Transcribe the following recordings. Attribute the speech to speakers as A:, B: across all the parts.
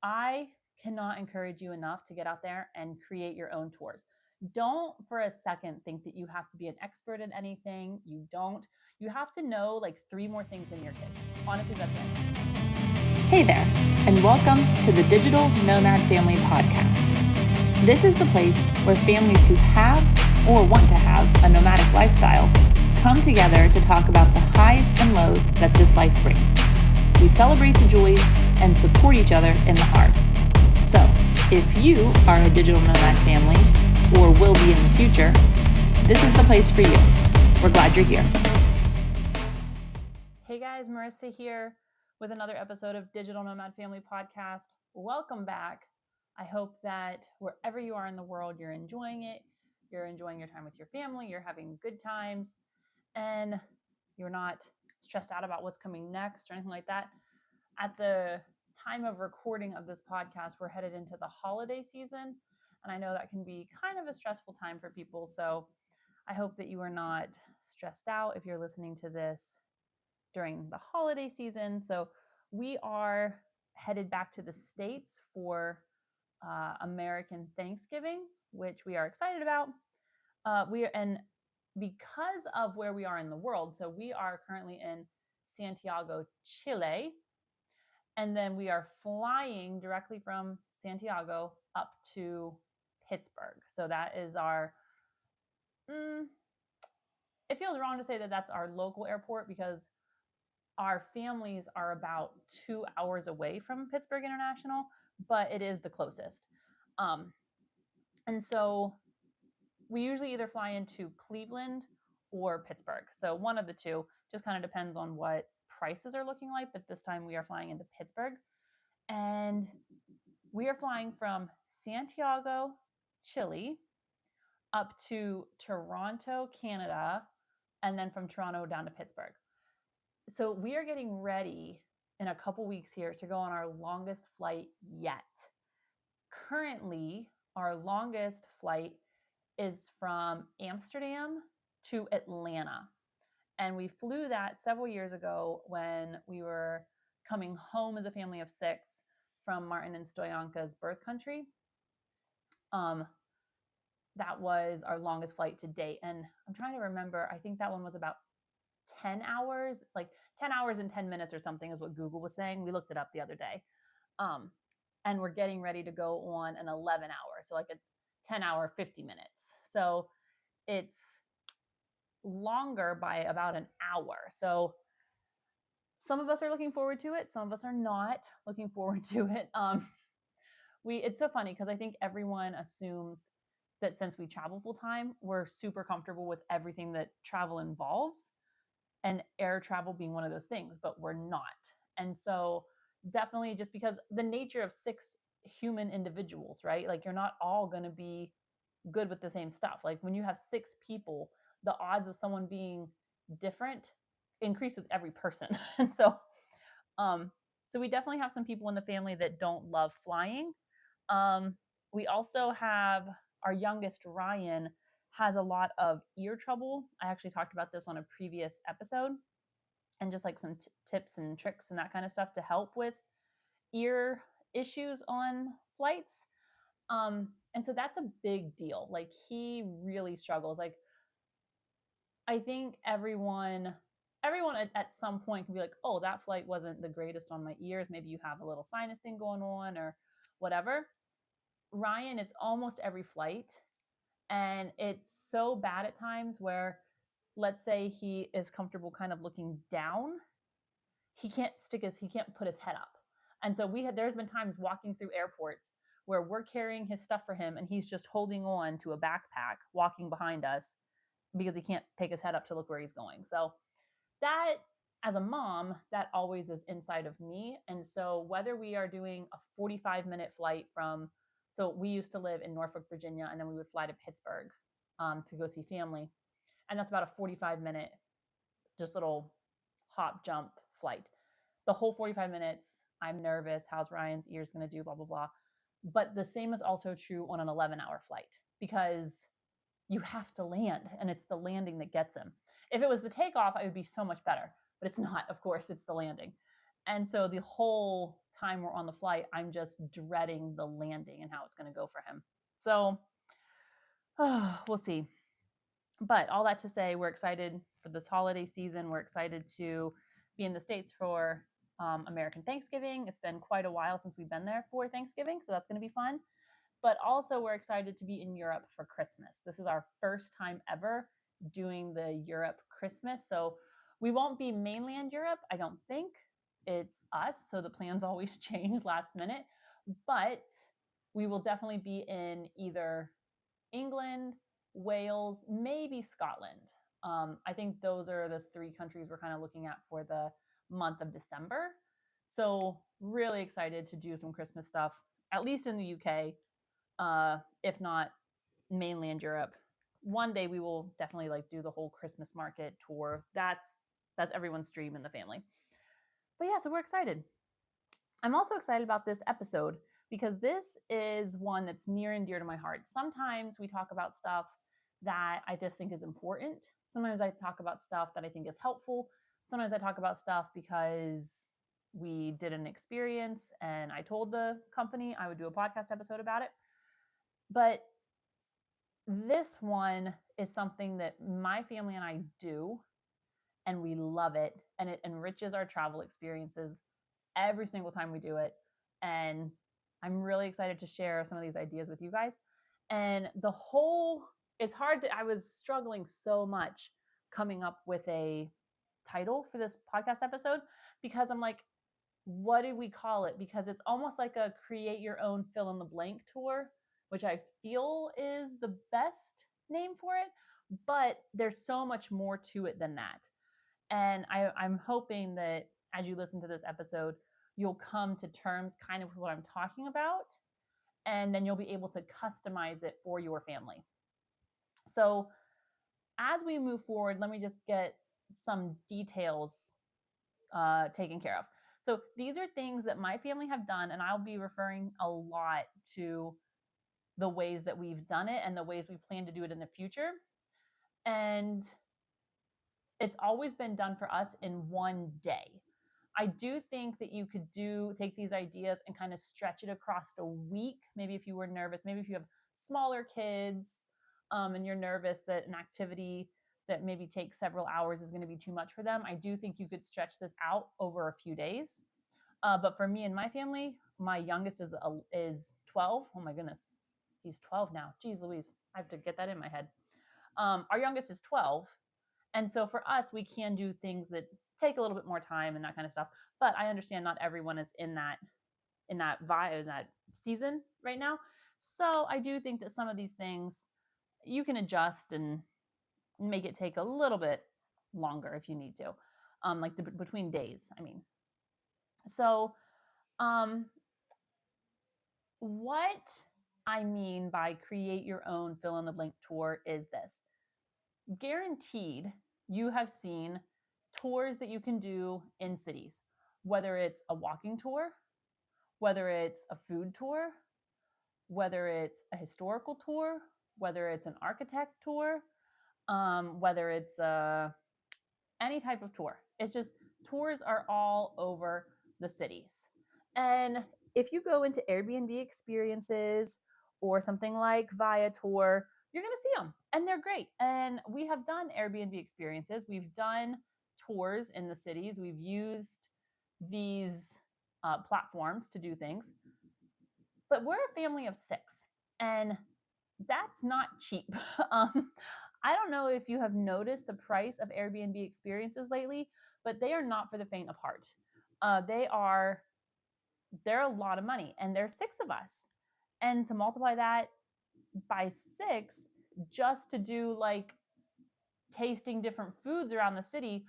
A: I cannot encourage you enough to get out there and create your own tours. Don't for a second think that you have to be an expert in anything. You don't. You have to know like 3 more things than your kids. Honestly, that's it.
B: Hey there, and welcome to the Digital Nomad Family Podcast. This is the place where families who have or want to have a nomadic lifestyle come together to talk about the highs and lows that this life brings. We celebrate the joys and support each other in the hard. So, if you are a digital nomad family or will be in the future, this is the place for you. We're glad you're here.
A: Hey guys, Marissa here with another episode of Digital Nomad Family Podcast. Welcome back. I hope that wherever you are in the world, you're enjoying it. You're enjoying your time with your family. You're having good times and you're not stressed out about what's coming next or anything like that. At the time of recording of this podcast, we're headed into the holiday season. And I know that can be kind of a stressful time for people. So I hope that you are not stressed out if you're listening to this during the holiday season. So we are headed back to the States for American Thanksgiving, which we are excited about. And because of where we are in the world, so we are currently in Santiago, Chile, and then we are flying directly from Santiago up to Pittsburgh. So that is our, it feels wrong to say that that's our local airport because our families are about 2 hours away from Pittsburgh International, but it is the closest. And so we usually either fly into Cleveland or Pittsburgh. So one of the two, just kind of depends on what prices are looking like. But this time we are flying into Pittsburgh. And we are flying from Santiago, Chile, up to Toronto, Canada, and then from Toronto down to Pittsburgh. So we are getting ready in a couple weeks here to go on our longest flight yet. Currently, our longest flight is from Amsterdam to Atlanta. And we flew that several years ago when we were coming home as a family of 6 from Martin and Stoyanka's birth country. That was our longest flight to date. And I'm trying to remember, I think that one was about 10 hours, like 10 hours and 10 minutes or something is what Google was saying. We looked it up the other day. And we're getting ready to go on an 11 hour. So like a 10 hour, 50 minutes. So it's longer by about an hour. So some of us are looking forward to it. Some of us are not looking forward to it. It's so funny because I think everyone assumes that since we travel full time, we're super comfortable with everything that travel involves, and air travel being one of those things, but we're not. And so definitely just because the nature of 6 human individuals, right? Like you're not all going to be good with the same stuff. Like when you have 6 people, the odds of someone being different increase with every person. And so we definitely have some people in the family that don't love flying. We also have our youngest, Ryan, has a lot of ear trouble. I actually talked about this on a previous episode, and just like some tips and tricks and that kind of stuff to help with ear issues on flights. And so that's a big deal. Like he really struggles. Like I think everyone at some point can be like, oh, that flight wasn't the greatest on my ears. Maybe you have a little sinus thing going on or whatever. Ryan, it's almost every flight. And it's so bad at times where, let's say he is comfortable kind of looking down, he can't put his head up. And so there's been times walking through airports where we're carrying his stuff for him and he's just holding on to a backpack walking behind us because he can't pick his head up to look where he's going. So that, as a mom, that always is inside of me. And so whether we are doing a 45-minute flight so we used to live in Norfolk, Virginia, and then we would fly to Pittsburgh to go see family. And that's about a 45-minute, just little hop, jump flight. The whole 45 minutes, I'm nervous. How's Ryan's ears going to do? Blah, blah, blah. But the same is also true on an 11-hour flight because you have to land, and it's the landing that gets him. If it was the takeoff, it would be so much better, but it's not, of course, it's the landing. And so the whole time we're on the flight, I'm just dreading the landing and how it's going to go for him. So we'll see. But all that to say, we're excited for this holiday season. We're excited to be in the States for American Thanksgiving. It's been quite a while since we've been there for Thanksgiving, so that's going to be fun. But also, we're excited to be in Europe for Christmas. This is our first time ever doing the Europe Christmas. So we won't be mainland Europe, I don't think. It's us, so the plans always change last minute. But we will definitely be in either England, Wales, maybe Scotland. I think those are the 3 countries we're kind of looking at for the month of December. So really excited to do some Christmas stuff, at least in the UK, if not mainland Europe. One day we will definitely like do the whole Christmas market tour. That's everyone's dream in the family. But yeah, so we're excited. I'm also excited about this episode because this is one that's near and dear to my heart. Sometimes we talk about stuff that I just think is important. Sometimes I talk about stuff that I think is helpful. Sometimes I talk about stuff because we did an experience and I told the company I would do a podcast episode about it. But this one is something that my family and I do, and we love it, and it enriches our travel experiences every single time we do it. And I'm really excited to share some of these ideas with you guys. And it's hard I was struggling so much coming up with a title for this podcast episode because I'm like, what do we call it? Because it's almost like a create your own fill in the blank tour, which I feel is the best name for it, but there's so much more to it than that. And I'm hoping that as you listen to this episode, you'll come to terms kind of with what I'm talking about, and then you'll be able to customize it for your family. So as we move forward, let me just get some details taken care of. So these are things that my family have done, and I'll be referring a lot to the ways that we've done it and the ways we plan to do it in the future. And it's always been done for us in one day. I do think that you could take these ideas and kind of stretch it across a week. Maybe if you were nervous, maybe if you have smaller kids and you're nervous that an activity that maybe takes several hours is going to be too much for them, I do think you could stretch this out over a few days. But for me and my family, my youngest is 12. Oh my goodness. He's 12 now. Geez Louise. I have to get that in my head. Our youngest is 12. And so for us, we can do things that take a little bit more time and that kind of stuff. But I understand not everyone is in that vibe, in that season right now. So I do think that some of these things you can adjust and make it take a little bit longer if you need to, between days, I mean. So what I mean by create your own fill in the blank tour is this. Guaranteed, you have seen tours that you can do in cities, whether it's a walking tour, whether it's a food tour, whether it's a historical tour, whether it's an architect tour, whether it's any type of tour. It's just tours are all over the cities. And if you go into Airbnb experiences or something like Viator, you're going to see them and they're great. And we have done Airbnb experiences. We've done tours in the cities. We've used these platforms to do things. But we're a family of 6 and that's not cheap. I don't know if you have noticed the price of Airbnb experiences lately, but they are not for the faint of heart. They're a lot of money and there's 6 of us. And to multiply that by 6 just to do like tasting different foods around the city,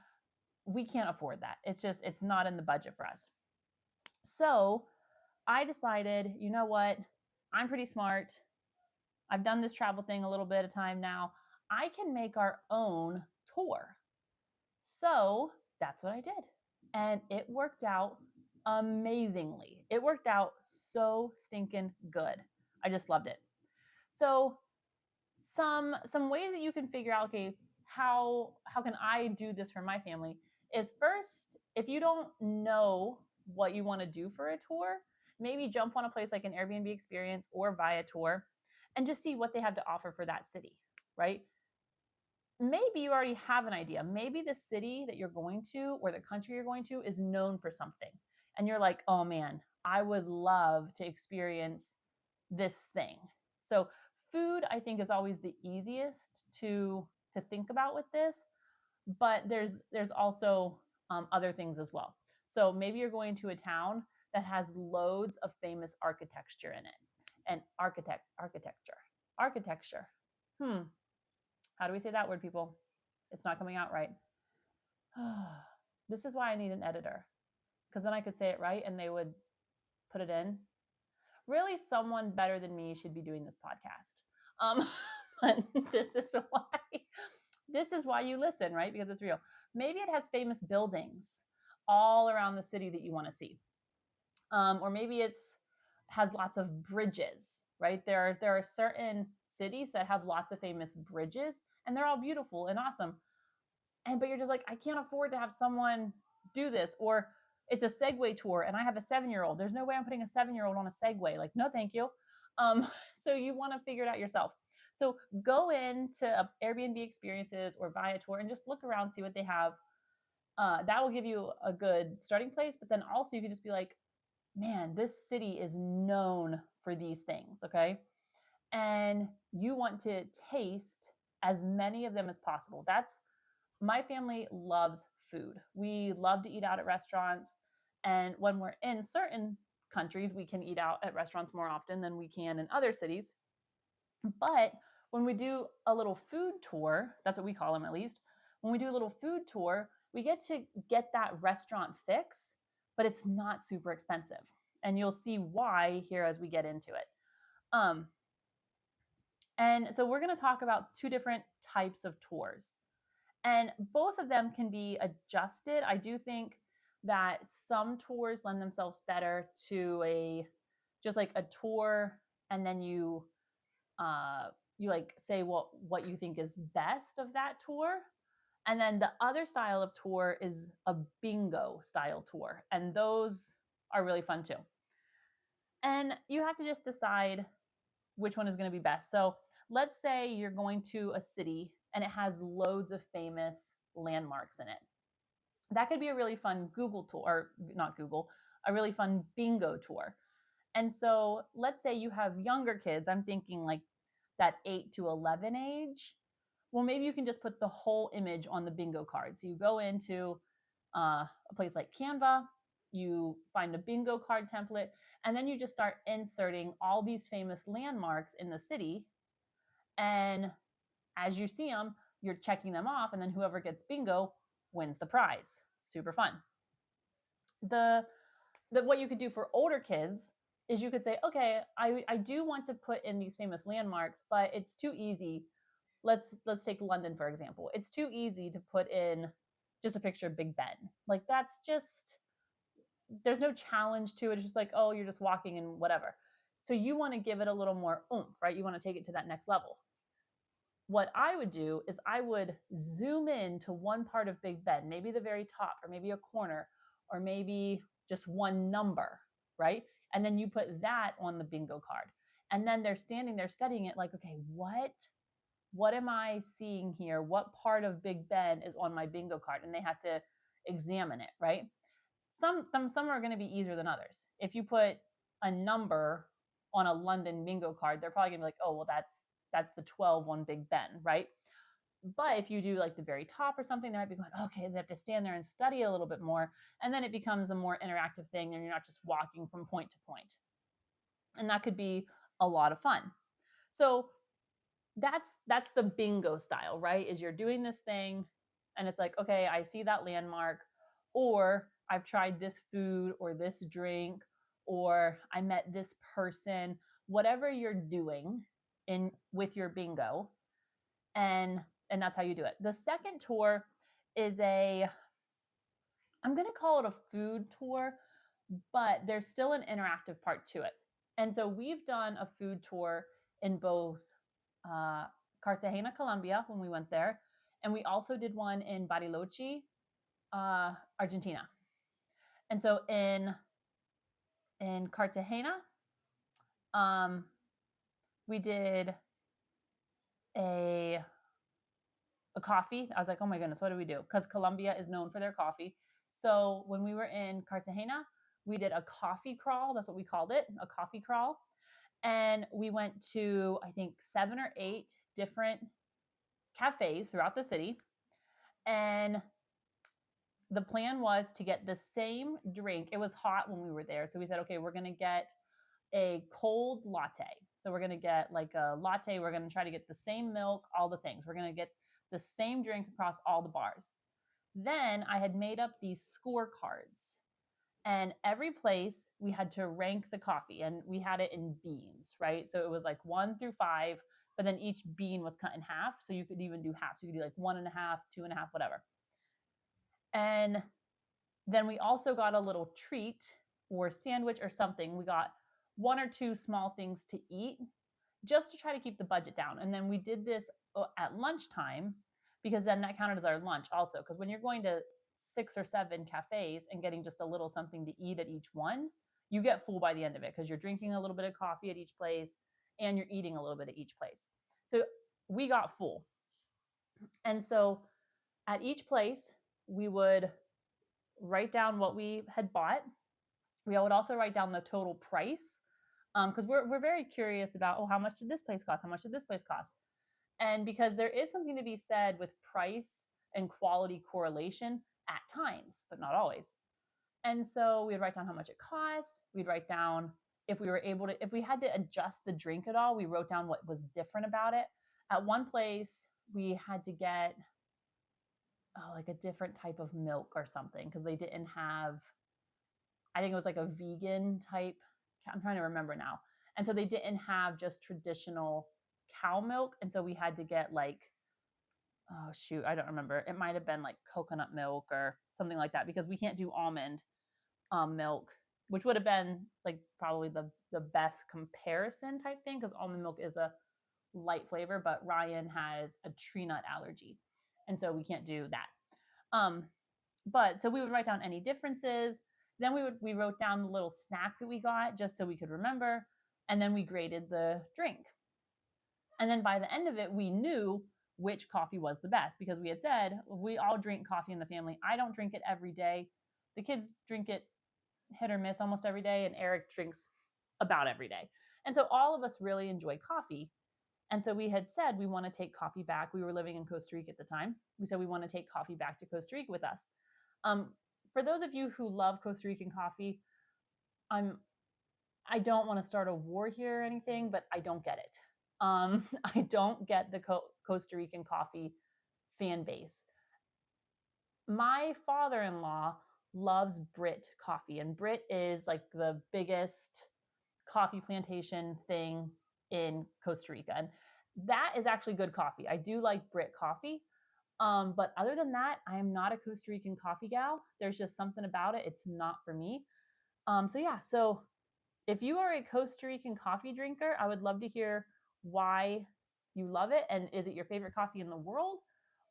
A: we can't afford that. It's not in the budget for us. So I decided, you know what? I'm pretty smart. I've done this travel thing a little bit of time now. I can make our own tour. So that's what I did. And it worked out amazingly. It worked out so stinking good. I just loved it. So some ways that you can figure out, okay, how can I do this for my family is first, if you don't know what you want to do for a tour, maybe jump on a place like an Airbnb experience or Viator and just see what they have to offer for that city, right? Maybe you already have an idea. Maybe the city that you're going to or the country you're going to is known for something. And you're like, oh man, I would love to experience this thing. So food, I think, is always the easiest to think about with this, but there's also other things as well. So maybe you're going to a town that has loads of famous architecture in it, and architecture. How do we say that word, people? It's not coming out right. This is why I need an editor, because then I could say it right and they would put it in. Really, someone better than me should be doing this podcast. But this is why you listen, right? Because it's real. Maybe it has famous buildings all around the city that you want to see. Or maybe has lots of bridges, right? There are certain cities that have lots of famous bridges and they're all beautiful and awesome. But you're just like, I can't afford to have someone do this. Or it's a Segway tour and I have a 7-year-old. There's no way I'm putting a 7-year-old on a Segway. Like, no, thank you. So you want to figure it out yourself. So go into Airbnb experiences or Viator and just look around, see what they have. That will give you a good starting place. But then also you can just be like, man, this city is known for these things, okay? And you want to taste as many of them as possible. My family loves food. We love to eat out at restaurants. And when we're in certain countries, we can eat out at restaurants more often than we can in other cities. But when we do a little food tour, that's what we call them at least, when we do a little food tour, we get to get that restaurant fix, but it's not super expensive. And you'll see why here as we get into it. And so we're going to talk about 2 different types of tours. And both of them can be adjusted. I do think that some tours lend themselves better to just like a tour, and then you like say what you think is best of that tour. And then the other style of tour is a bingo style tour. And those are really fun too. And you have to just decide which one is going to be best. So let's say you're going to a city and it has loads of famous landmarks in it. That could be a really fun Google tour, or not Google, a really fun bingo tour. And so let's say you have younger kids. I'm thinking like that 8 to 11 age. Well, maybe you can just put the whole image on the bingo card. So you go into a place like Canva, you find a bingo card template, and then you just start inserting all these famous landmarks in the city. And as you see them, you're checking them off, and then whoever gets bingo wins the prize. Super fun. What you could do for older kids is you could say, okay, I do want to put in these famous landmarks, but it's too easy. Let's take London, for example. It's too easy to put in just a picture of Big Ben. Like, that's just, there's no challenge to it. It's just like, oh, you're just walking and whatever. So you want to give it a little more oomph, right? You want to take it to that next level. What I would do is I would zoom in to one part of Big Ben, maybe the very top, or maybe a corner, or maybe just one number, right? And then you put that on the bingo card. And then they're standing there studying it like, okay, what am I seeing here? What part of Big Ben is on my bingo card? And they have to examine it, right? Some are going to be easier than others. If you put a number on a London bingo card, they're probably going to be like, oh, well, that's the 12 on Big Ben, right? But if you do like the very top or something, they might be going, okay, they have to stand there and study a little bit more. And then it becomes a more interactive thing and you're not just walking from point to point. And that could be a lot of fun. So that's the bingo style, right? Is you're doing this thing and it's like, okay, I see that landmark, or I've tried this food or this drink, or I met this person, whatever you're doing with your bingo, and that's how you do it. The second tour is I'm going to call it a food tour, but there's still an interactive part to it. And so we've done a food tour in both Cartagena, Colombia, when we went there, and we also did one in Bariloche, Argentina. And so in Cartagena, we did a coffee. I was like, oh my goodness, what do we do? Because Colombia is known for their coffee. So when we were in Cartagena, we did a coffee crawl. That's what we called it, a coffee crawl. And we went to, I think, 7 or 8 different cafes throughout the city. And the plan was to get the same drink. It was hot when we were there. So we said, okay, we're going to get a cold latte. So we're going to get like a latte. We're going to try to get the same milk, all the things. We're going to get the same drink across all the bars. Then I had made up these scorecards. And every place we had to rank the coffee, and we had it in beans, right? So it was like 1 through 5, but then each bean was cut in half. So you could even do half. So you could do like 1.5, 2.5, whatever. And then we also got a little treat or sandwich or something. We got 1 or 2 small things to eat just to try to keep the budget down. And then we did this at lunchtime, because then that counted as our lunch also. Because when you're going to 6 or 7 cafes and getting just a little something to eat at each one, you get full by the end of it, because you're drinking a little bit of coffee at each place and you're eating a little bit at each place. So we got full. And so at each place, we would write down what we had bought. We would also write down the total price, because we're very curious about, oh, how much did this place cost? How much did this place cost? And because there is something to be said with price and quality correlation at times, but not always. And so we'd write down how much it cost. We'd write down if we were able to, if we had to adjust the drink at all, we wrote down what was different about it. At one place, we had to get like a different type of milk or something, because they didn't have, I think it was like a vegan type, I'm trying to remember now. And so they didn't have just traditional cow milk. And so we had to get like, oh shoot, I don't remember. It might have been like coconut milk or something like that, because we can't do almond milk, which would have been like probably the best comparison type thing, because almond milk is a light flavor, but Ryan has a tree nut allergy. And so we can't do that. But so we would write down any differences. Then we wrote down the little snack that we got just so we could remember. And then we graded the drink. And then by the end of it, we knew which coffee was the best, because we had said, we all drink coffee in the family. I don't drink it every day. The kids drink it hit or miss almost every day. And Eric drinks about every day. And so all of us really enjoy coffee. And so we had said, we want to take coffee back. We were living in Costa Rica at the time. We said, we want to take coffee back to Costa Rica with us. For those of you who love Costa Rican coffee, I don't want to start a war here or anything, but I don't get it. I don't get the Costa Rican coffee fan base. My father-in-law loves Brit coffee, and Brit is like the biggest coffee plantation thing in Costa Rica. And that is actually good coffee. I do like Brit coffee. But other than that, I am not a Costa Rican coffee gal. There's just something about it. It's not for me. So if you are a Costa Rican coffee drinker, I would love to hear why you love it. And is it your favorite coffee in the world?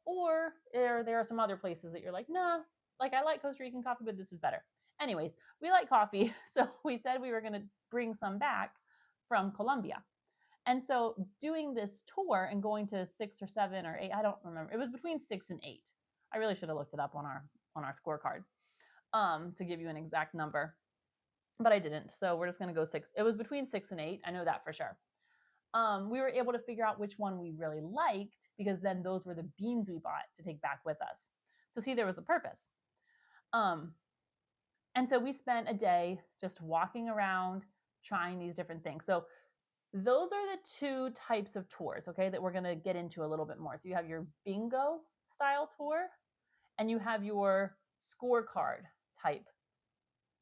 A: Or there are some other places that you're like, nah, like I like Costa Rican coffee, but this is better. Anyways, we like coffee. So we said we were going to bring some back from Colombia. And so doing this tour and going to 6 or 7 or 8, I don't remember. It was between 6 and 8. I really should have looked it up on our scorecard to give you an exact number, but I didn't. So we're just going to go 6. It was between 6 and 8. I know that for sure. We were able to figure out which one we really liked, because then those were the beans we bought to take back with us. So see, there was a purpose. And so we spent a day just walking around, trying these different things. So those are the 2 types of tours, okay, that we're going to get into a little bit more. So you have your bingo style tour and you have your scorecard type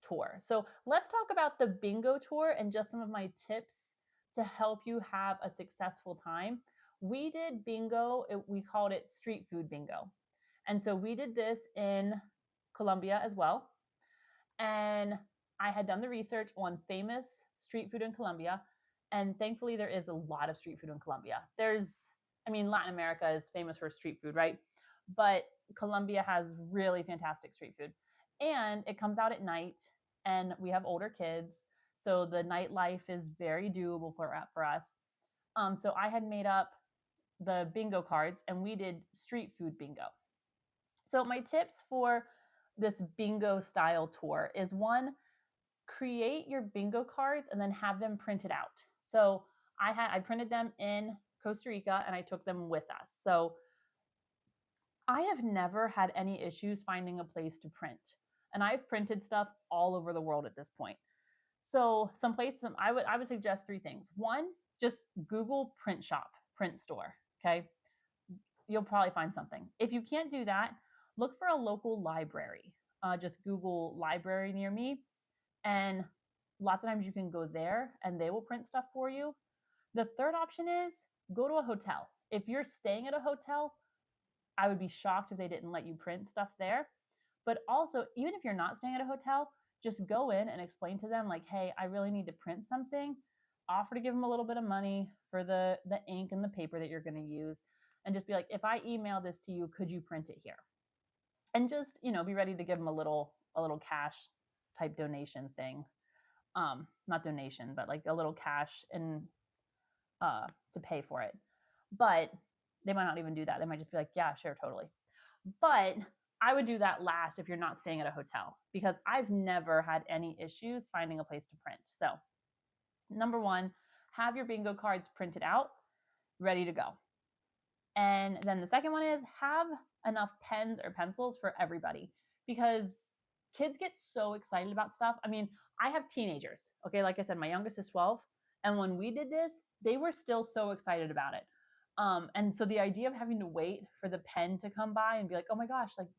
A: tour. So let's talk about the bingo tour and just some of my tips to help you have a successful time. We did bingo. We called it street food bingo. And so we did this in Colombia as well. And I had done the research on famous street food in Colombia. And thankfully, there is a lot of street food in Colombia. Latin America is famous for street food, right? But Colombia has really fantastic street food. And it comes out at night, and we have older kids. So the nightlife is very doable for us. So I had made up the bingo cards and we did street food bingo. So my tips for this bingo style tour is one, create your bingo cards and then have them printed out. So I printed them in Costa Rica and I took them with us. So I have never had any issues finding a place to print. And I've printed stuff all over the world at this point. So I would suggest three things. One, just Google print shop, print store. Okay. You'll probably find something. If you can't do that, look for a local library. Just Google library near me. And lots of times you can go there and they will print stuff for you. The third option is go to a hotel. If you're staying at a hotel, I would be shocked if they didn't let you print stuff there. But also, even if you're not staying at a hotel, just go in and explain to them, like, hey, I really need to print something. Offer to give them a little bit of money for the ink and the paper that you're going to use. And just be like, if I email this to you, could you print it here? And just, be ready to give them a little cash type donation thing. Not donation, but like a little cash and to pay for it. But they might not even do that. They might just be like, yeah, sure, totally. But I would do that last if you're not staying at a hotel, because I've never had any issues finding a place to print. So number one, have your bingo cards printed out, ready to go. And then the second one is have enough pens or pencils for everybody, because kids get so excited about stuff. I mean, I have teenagers. Okay. Like I said, my youngest is 12. And when we did this, they were still so excited about it. And so the idea of having to wait for the pen to come by and be like, oh my gosh, like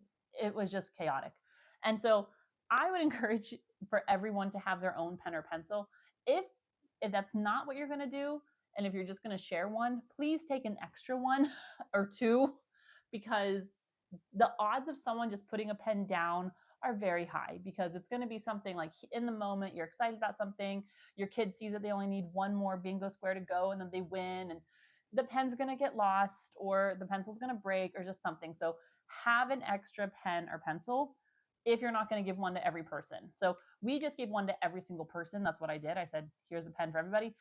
A: it was just chaotic. And so I would encourage for everyone to have their own pen or pencil. If that's not what you're going to do, and if you're just going to share one, please take an extra one or two, because the odds of someone just putting a pen down are very high, because it's going to be something like in the moment, you're excited about something, your kid sees that they only need one more bingo square to go and then they win, and the pen's going to get lost or the pencil's going to break or just something. So have an extra pen or pencil if you're not going to give one to every person. So we just gave one to every single person. That's what I did. I said, here's a pen for everybody.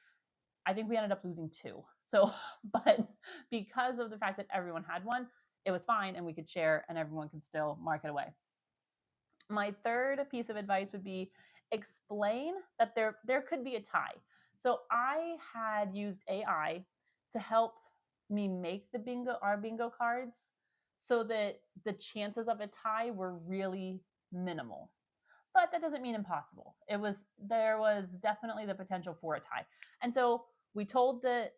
A: I think we ended up losing two. So, but because of the fact that everyone had one, it was fine and we could share and everyone could still mark it away. My third piece of advice would be explain that there could be a tie. So I had used AI to help me make our bingo cards so that the chances of a tie were really minimal. But that doesn't mean impossible. There was definitely the potential for a tie. And so we told the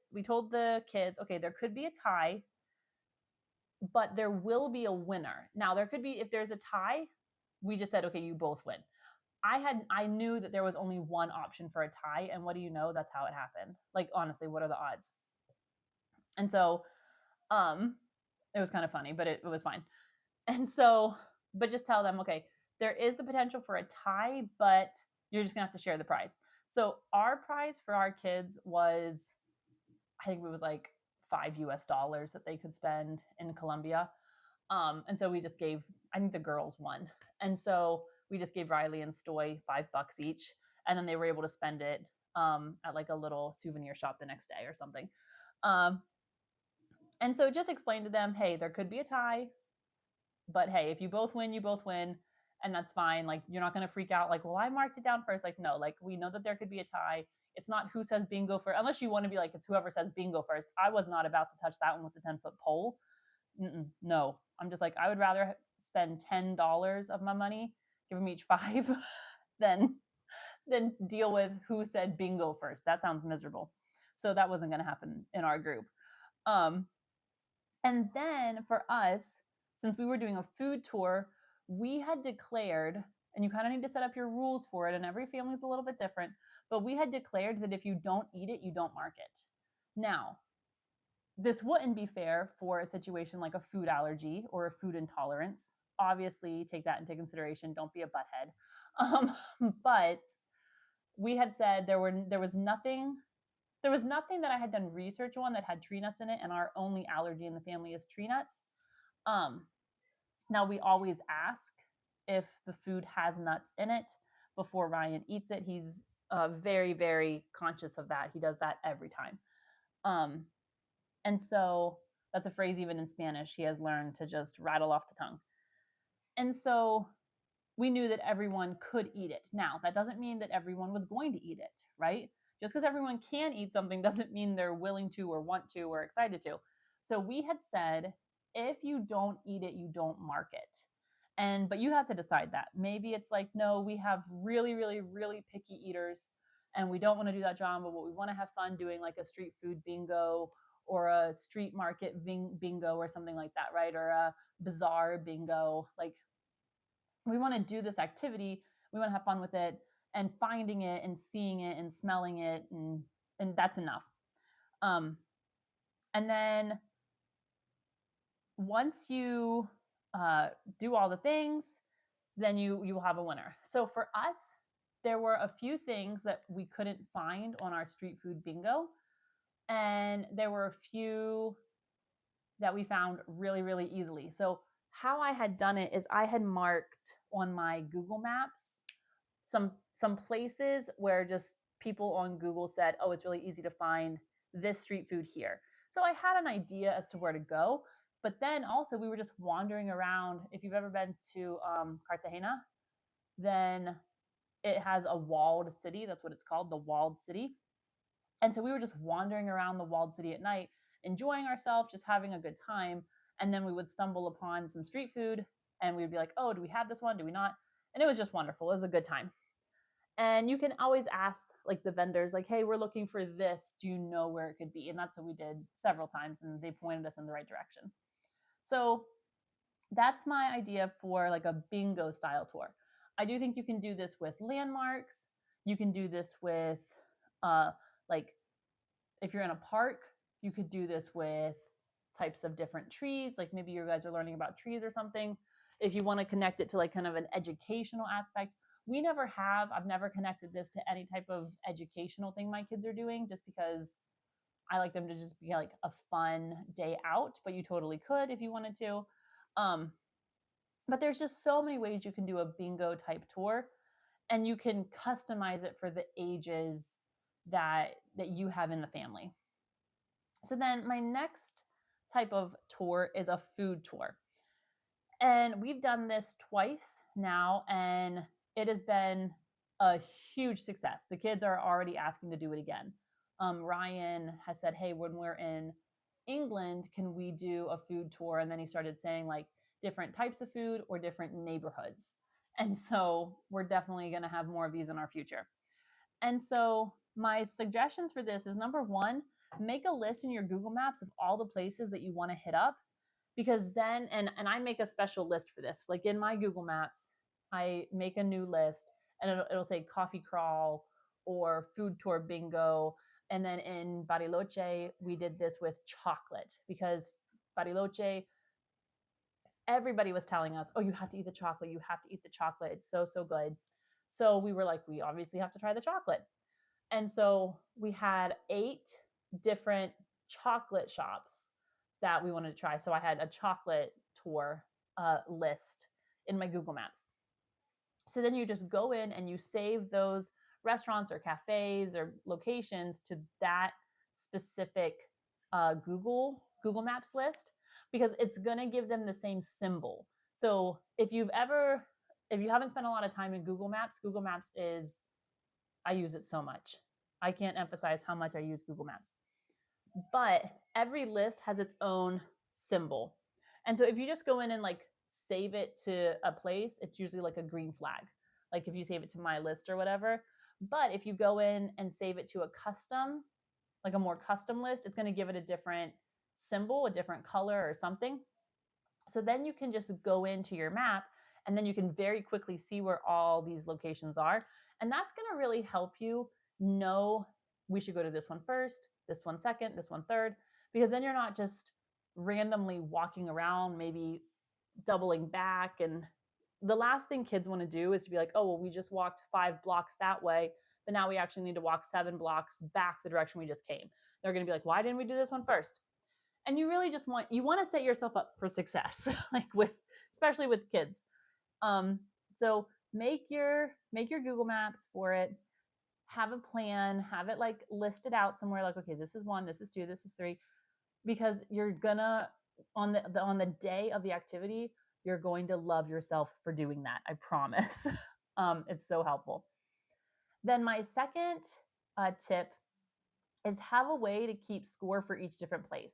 A: kids, okay, there could be a tie, but there will be a winner. Now there could be, if there's a tie, we just said, okay, you both win. I knew that there was only one option for a tie, and what do you know? That's how it happened. Like, honestly, what are the odds? And so, it was kind of funny, but it was fine. And so, but just tell them, okay, there is the potential for a tie, but you're just gonna have to share the prize. So our prize for our kids was, I think it was like $5 that they could spend in Colombia. And so we just gave, I think the girls won. And so we just gave Riley and Stoy $5 each. And then they were able to spend it at like a little souvenir shop the next day or something. And so just explain to them, hey, there could be a tie, but hey, if you both win, you both win. And that's fine. Like, you're not going to freak out like, well, I marked it down first. Like, no, like we know that there could be a tie. It's not who says bingo first, unless you want to be like, it's whoever says bingo first. I was not about to touch that one with the 10-foot pole. No, I'm just like, I would rather spend $10 of my money, give them each 5 than deal with who said bingo first. That sounds miserable. So that wasn't going to happen in our group. And then for us, since we were doing a food tour, we had declared, and you kind of need to set up your rules for it, and every family is a little bit different, but we had declared that if you don't eat it, you don't mark it. Now, this wouldn't be fair for a situation like a food allergy or a food intolerance. Obviously, take that into consideration. Don't be a butthead. But we had said there was nothing that I had done research on that had tree nuts in it, and our only allergy in the family is tree nuts. Now we always ask if the food has nuts in it before Ryan eats it. He's very, very conscious of that. He does that every time. And so that's a phrase even in Spanish he has learned to just rattle off the tongue. And so we knew that everyone could eat it. Now, that doesn't mean that everyone was going to eat it, right? Just because everyone can eat something doesn't mean they're willing to or want to or excited to. So we had said, if you don't eat it, you don't mark it. But you have to decide that. Maybe it's like, no, we have really, really, really picky eaters and we don't want to do that, John, but what we want to have fun doing, like a street food bingo or a street market bingo or something like that, right? Or a bazaar bingo. Like, we want to do this activity, we want to have fun with it, and finding it and seeing it and smelling it, and that's enough. And then once you do all the things, then you will have a winner. So for us, there were a few things that we couldn't find on our street food bingo, and there were a few that we found really, really easily. So how I had done it is I had marked on my Google Maps some places where just people on Google said, oh, it's really easy to find this street food here. So I had an idea as to where to go, but then also we were just wandering around. If you've ever been to Cartagena, then it has a walled city. That's what it's called, the walled city. And so we were just wandering around the walled city at night, enjoying ourselves, just having a good time. And then we would stumble upon some street food and we'd be like, oh, do we have this one? Do we not? And it was just wonderful. It was a good time. And you can always ask like the vendors, like, hey, we're looking for this. Do you know where it could be? And that's what we did several times, and they pointed us in the right direction. So that's my idea for like a bingo style tour. I do think you can do this with landmarks. You can do this with like if you're in a park, you could do this with types of different trees. Like maybe you guys are learning about trees or something. If you want to connect it to like kind of an educational aspect, I've never connected this to any type of educational thing my kids are doing, just because I like them to just be like a fun day out, but you totally could if you wanted to. But there's just so many ways you can do a bingo type tour, and you can customize it for the ages that you have in the family. So then my next type of tour is a food tour. And we've done this twice now, and it has been a huge success. The kids are already asking to do it again. Ryan has said, hey, when we're in England, can we do a food tour? And then he started saying like different types of food or different neighborhoods. And so we're definitely going to have more of these in our future. And so my suggestions for this is, number one, make a list in your Google Maps of all the places that you want to hit up, because then, and I make a special list for this. Like in my Google Maps, I make a new list and it'll say coffee crawl or food tour bingo. And then in Bariloche, we did this with chocolate, because Bariloche, everybody was telling us, oh, you have to eat the chocolate. You have to eat the chocolate. It's so, so good. So we were like, we obviously have to try the chocolate. And so we had 8 different chocolate shops that we wanted to try. So I had a chocolate tour list in my Google Maps. So then you just go in and you save those restaurants or cafes or locations to that specific Google Maps list, because it's going to give them the same symbol. So if you haven't spent a lot of time in Google Maps is, I use it so much. I can't emphasize how much I use Google Maps. But every list has its own symbol. And so if you just go in and like save it to a place, it's usually like a green flag. Like if you save it to my list or whatever. But if you go in and save it to a custom, like a more custom list, it's going to give it a different symbol, a different color or something. So then you can just go into your map and then you can very quickly see where all these locations are. And that's going to really help you know, we should go to this one first, this one second, this one third, because then you're not just randomly walking around, maybe doubling back. And the last thing kids want to do is to be like, oh, well, we just walked 5 blocks that way, but now we actually need to walk 7 blocks back the direction we just came. They're going to be like, why didn't we do this one first? And you really just want to set yourself up for success, like especially with kids. So make your Google Maps for it. Have a plan, have it like listed out somewhere like, okay, this is 1, this is 2, this is 3, because you're gonna on the day of the activity, you're going to love yourself for doing that. I promise. It's so helpful. Then my second tip is have a way to keep score for each different place.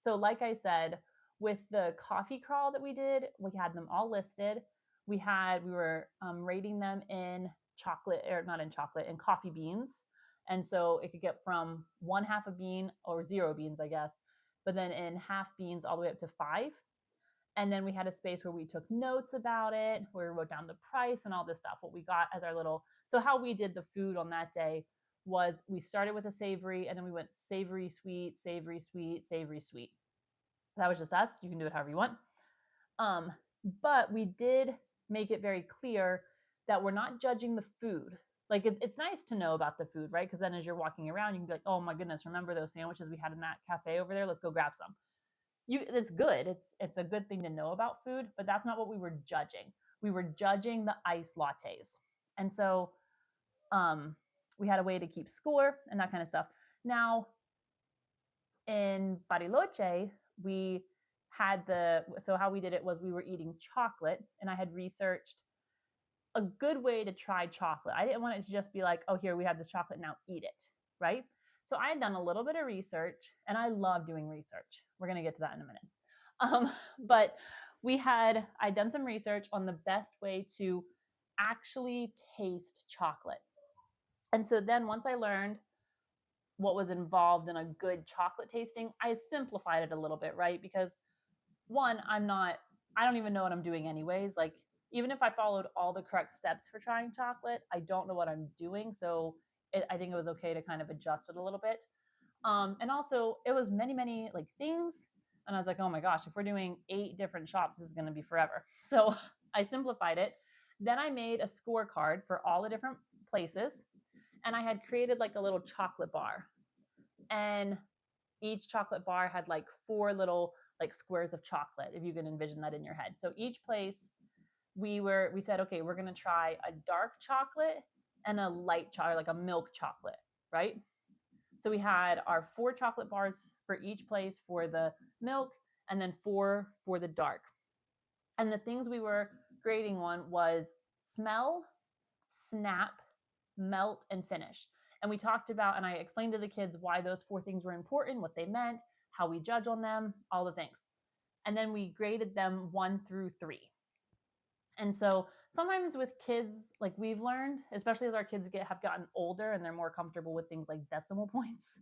A: So like I said, with the coffee crawl that we did, we had them all listed. We were rating them in chocolate, or not in chocolate, in coffee beans. And so it could get from 1/2 a bean, or 0 beans, I guess, but then in half beans all the way up to 5. And then we had a space where we took notes about it, where we wrote down the price and all this stuff, what we got as our little. So how we did the food on that day was we started with a savory, and then we went savory, sweet, savory, sweet, savory, sweet. That was just us. You can do it however you want. But we did make it very clear that we're not judging the food. Like it's nice to know about the food, right? Because then as you're walking around, you can be like, oh my goodness, remember those sandwiches we had in that cafe over there? Let's go grab some. It's good. It's a good thing to know about food, but that's not what we were judging. We were judging the iced lattes. And so we had a way to keep score and that kind of stuff. Now, in Bariloche, we had so how we did it was we were eating chocolate, and I had researched a good way to try chocolate. I didn't want it to just be like, oh, here, we have this chocolate, now eat it, right? So I had done a little bit of research, and I love doing research. We're going to get to that in a minute. But I'd done some research on the best way to actually taste chocolate. And so then once I learned what was involved in a good chocolate tasting, I simplified it a little bit, right? Because one, I don't even know what I'm doing anyways. Like, even if I followed all the correct steps for trying chocolate, I don't know what I'm doing. So I think it was okay to kind of adjust it a little bit. And also it was many, many like things. And I was like, oh my gosh, if we're doing 8 different shops, this is going to be forever. So I simplified it. Then I made a scorecard for all the different places. And I had created like a little chocolate bar. And each chocolate bar had like 4 little like squares of chocolate, if you can envision that in your head. So each place we said, okay, we're going to try a dark chocolate and a light chocolate, like a milk chocolate, right? So we had our 4 chocolate bars for each place for the milk, and then 4 for the dark. And the things we were grading on was smell, snap, melt, and finish. And we talked about, and I explained to the kids why those 4 things were important, what they meant, how we judge on them, all the things. And then we graded them 1 through 3. And so sometimes with kids, like we've learned, especially as our kids have gotten older and they're more comfortable with things like decimal points,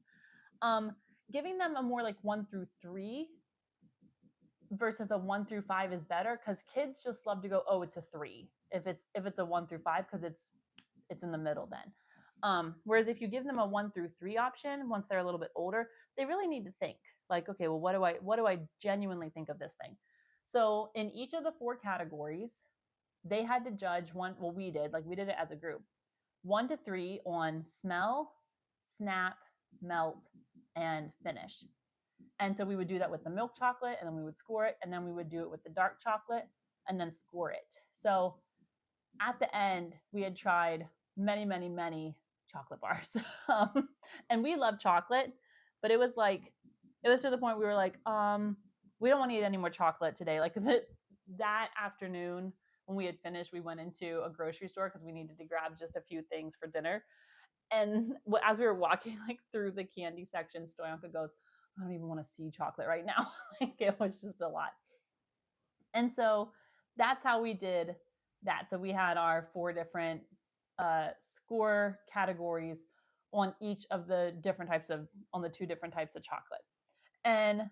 A: giving them a more like 1 through 3 versus a 1 through 5 is better, because kids just love to go, oh, it's a 3 if it's a 1 through 5, because it's in the middle then. Whereas if you give them a 1 through 3 option, once they're a little bit older, they really need to think like, okay, well, what do I genuinely think of this thing? So in each of the 4 categories, they had to judge we did it as a group, 1 to 3 on smell, snap, melt, and finish. And so we would do that with the milk chocolate, and then we would score it, and then we would do it with the dark chocolate and then score it. So at the end, we had tried many, many, many chocolate bars. And we love chocolate, but it was to the point we were like, we don't want to eat any more chocolate today. Like that afternoon, when we had finished, we went into a grocery store because we needed to grab just a few things for dinner. And as we were walking like through the candy section, Stoyanka goes, I don't even want to see chocolate right now. Like it was just a lot. And so that's how we did that. So we had our 4 different score categories on each of the different on the 2 different types of chocolate. And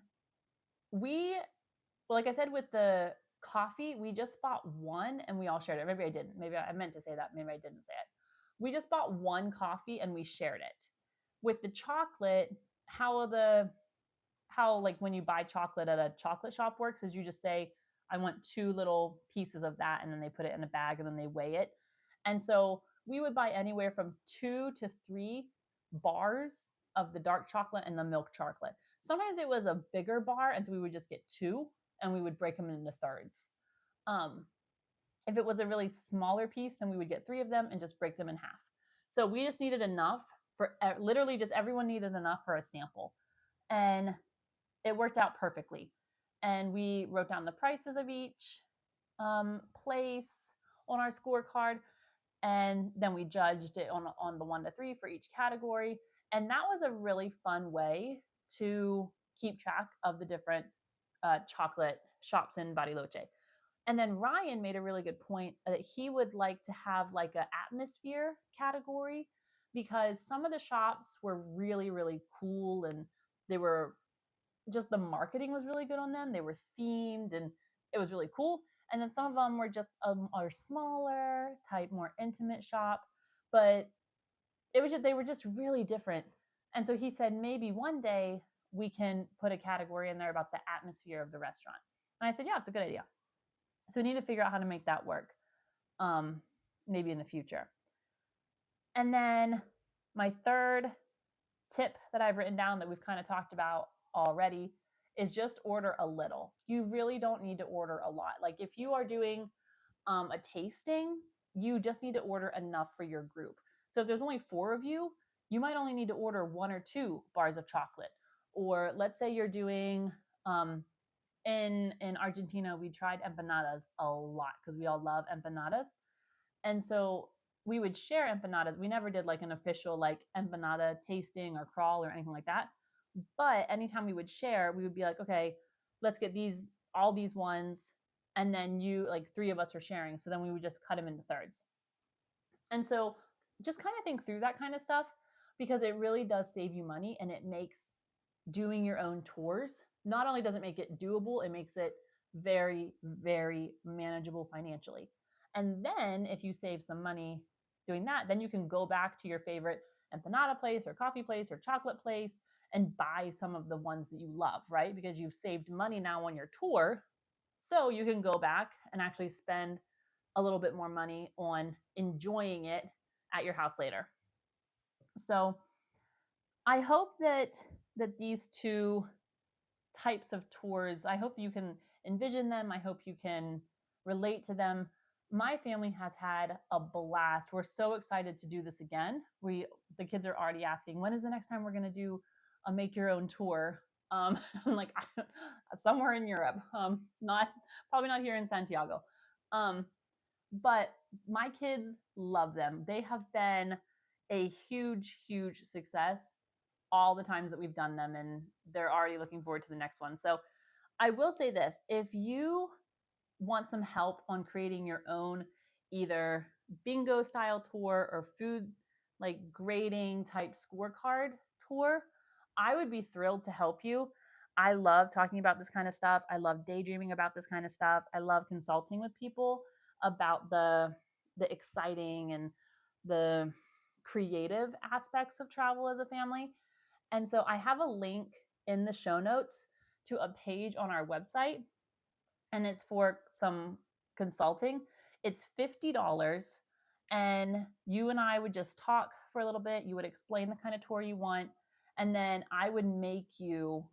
A: like I said, with the coffee, we just bought 1 and we all shared it. Maybe I didn't. Maybe I meant to say that. Maybe I didn't say it. We just bought 1 coffee and we shared it. With the chocolate, how like when you buy chocolate at a chocolate shop works is you just say, I want 2 little pieces of that, and then they put it in a bag and then they weigh it. And so we would buy anywhere from 2 to 3 bars of the dark chocolate and the milk chocolate. Sometimes it was a bigger bar, and so we would just get 2 and we would break them into thirds. If it was a really smaller piece, then we would get 3 of them and just break them in half. So we just needed enough for literally just everyone needed enough for a sample. And it worked out perfectly. And we wrote down the prices of each place on our scorecard. And then we judged it on the 1 to 3 for each category. And that was a really fun way to keep track of the different chocolate shops in Bariloche. And then Ryan made a really good point that he would like to have like an atmosphere category, because some of the shops were really, really cool, and they were just, the marketing was really good on them. They were themed and it was really cool. And then some of them were just a smaller type, more intimate shop, but it was just, they were just really different. And so he said, maybe one day we can put a category in there about the atmosphere of the restaurant. And I said, yeah, it's a good idea. So we need to figure out how to make that work, maybe in the future. And then my third tip that I've written down that we've kind of talked about already is just order a little. You really don't need to order a lot. Like if you are doing a tasting, you just need to order enough for your group. So if there's only 4 of you, you might only need to order 1 or 2 bars of chocolate. Or let's say you're doing in Argentina, we tried empanadas a lot because we all love empanadas. And so we would share empanadas. We never did like an official like empanada tasting or crawl or anything like that. But anytime we would share, we would be like, okay, let's get all these ones. And then you, like 3 of us are sharing. So then we would just cut them into thirds. And so just kind of think through that kind of stuff, because it really does save you money, and it makes doing your own tours, not only does it make it doable, it makes it very, very manageable financially. And then if you save some money doing that, then you can go back to your favorite empanada place or coffee place or chocolate place and buy some of the ones that you love, right? Because you've saved money now on your tour. So you can go back and actually spend a little bit more money on enjoying it at your house later. So I hope that these 2 types of tours, I hope you can envision them. I hope you can relate to them. My family has had a blast. We're so excited to do this again. The kids are already asking, when is the next time we're going to do a make your own tour? I'm like, somewhere in Europe, probably not here in Santiago. But my kids love them. They have been a huge, huge success all the times that we've done them, and they're already looking forward to the next one. So I will say this, if you want some help on creating your own either bingo style tour or food like grading type scorecard tour, I would be thrilled to help you. I love talking about this kind of stuff. I love daydreaming about this kind of stuff. I love consulting with people about the exciting and the creative aspects of travel as a family. And so I have a link in the show notes to a page on our website, and it's for some consulting. It's $50, and you and I would just talk for a little bit. You would explain the kind of tour you want, and then I would make you,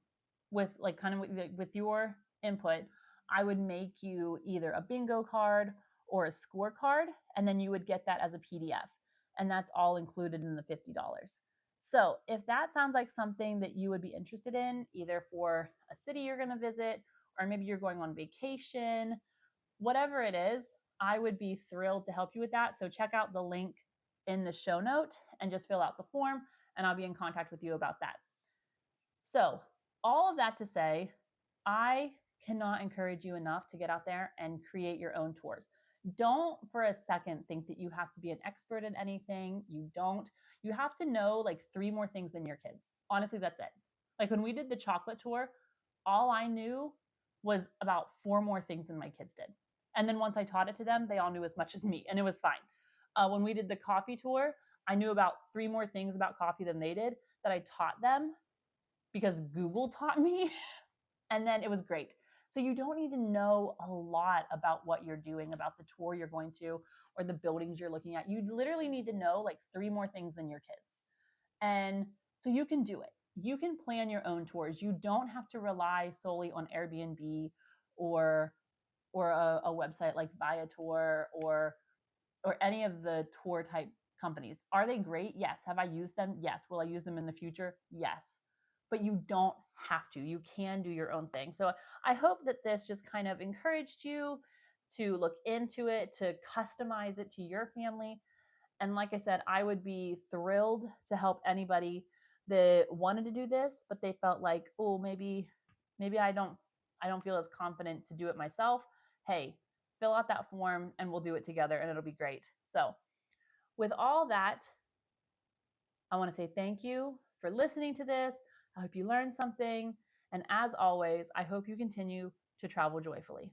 A: with like kind of with your input, I would make you either a bingo card or a scorecard, and then you would get that as a PDF, and that's all included in the $50. So if that sounds like something that you would be interested in, either for a city you're going to visit, or maybe you're going on vacation, whatever it is, I would be thrilled to help you with that. So check out the link in the show note and just fill out the form, and I'll be in contact with you about that. So all of that to say, I cannot encourage you enough to get out there and create your own tours. Don't for a second think that you have to be an expert in anything. You don't. You have to know like 3 more things than your kids. Honestly, that's it. Like when we did the chocolate tour, all I knew was about 4 more things than my kids did. And then once I taught it to them, they all knew as much as me, and it was fine. When we did the coffee tour, I knew about 3 more things about coffee than they did that I taught them because Google taught me. And then it was great. So you don't need to know a lot about what you're doing, about the tour you're going to, or the buildings you're looking at. You literally need to know like 3 more things than your kids. And so you can do it. You can plan your own tours. You don't have to rely solely on Airbnb or or a website like Viator or any of the tour type companies. Are they great? Yes. Have I used them? Yes. Will I use them in the future? Yes. But you don't have to. You can do your own thing. So I hope that this just kind of encouraged you to look into it, to customize it to your family. And like I said, I would be thrilled to help anybody that wanted to do this, but they felt like, oh, maybe I don't feel as confident to do it myself. Hey, fill out that form and we'll do it together and it'll be great. So with all that, I want to say thank you for listening to this. I hope you learned something. And as always, I hope you continue to travel joyfully.